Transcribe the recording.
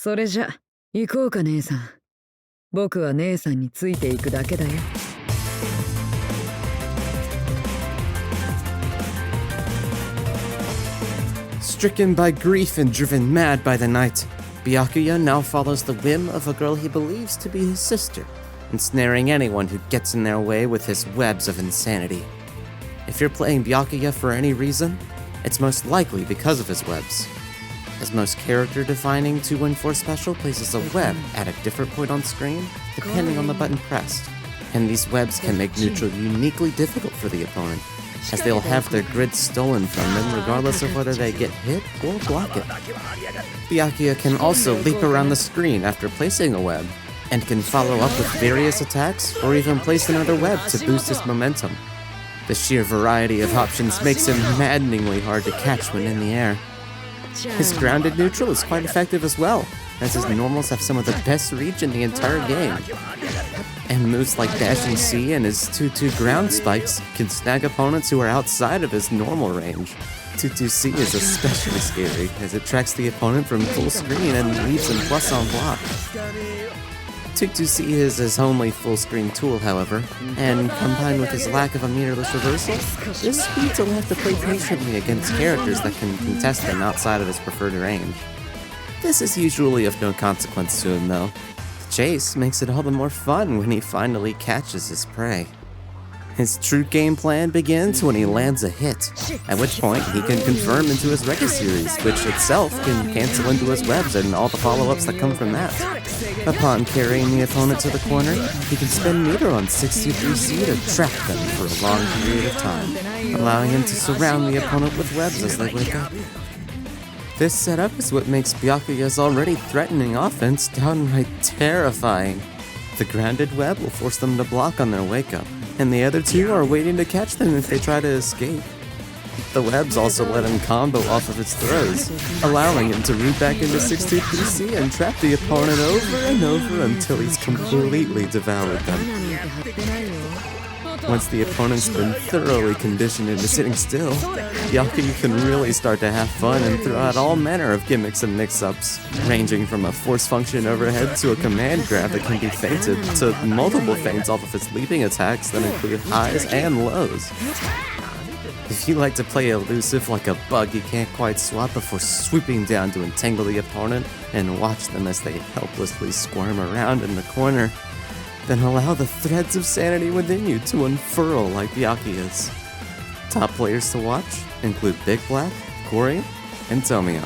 それじゃ、行こうか姉さん。僕は姉さんについていくだけだよ。Stricken by grief and driven mad by the night, BYAKUYA now follows the whim of a girl he believes to be his sister, ensnaring anyone who gets in their way with his webs of insanity. If you're playing BYAKUYA for any reason, it's most likely because of his webs. His most character-defining 2-4 special places a web at a different point on screen, depending on the button pressed, and these webs can make neutral uniquely difficult for the opponent, as they'll have their grid stolen from them regardless of whether they get hit or block it. BYAKUYA can also leap around the screen after placing a web, and can follow up with various attacks or even place another web to boost his momentum. The sheer variety of options makes him maddeningly hard to catch when in the air. His grounded neutral is quite effective as well, as his normals have some of the best reach in the entire game. And moves like dashing C and his 2-2 ground spikes can snag opponents who are outside of his normal range. 2-2 C is especially scary, as it tracks the opponent from full screen and leaves him plus on block. 2-2 C is his only full-screen tool, however, and combined with his lack of a meterless reversal, this speeds he'll have to play patiently against characters that can contest him outside of his preferred range. This is usually of no consequence to him, though. The chase makes it all the more fun when he finally catches his prey. His true game plan begins when he lands a hit, at which point he can confirm into his Rega series, which itself can cancel into his webs and all the follow-ups that come from that. Upon carrying the opponent to the corner, he can spend meter on 63C to trap them for a long period of time, allowing him to surround the opponent with webs as they wake up. This setup is what makes BYAKUYA's already threatening offense downright terrifying. The grounded web will force them to block on their wake-up, and the other two are waiting to catch them if they try to escape. The webs also let him combo off of its throws, allowing him to root back into 63C and trap the opponent over and over until he's completely devoured them. Once the opponent's been thoroughly conditioned into sitting still, BYAKUYA can really start to have fun and throw out all manner of gimmicks and mix-ups, ranging from a force function overhead to a command grab that can be feinted, to multiple feints off of its leaping attacks that include highs and lows. If you like to play elusive like a bug you can't quite swat before swooping down to entangle the opponent and watch them as they helplessly squirm around in the corner, then allow the threads of sanity within you to unfurl like BYAKUYA's. Top players to watch include Big Black, Corey, and Tomio.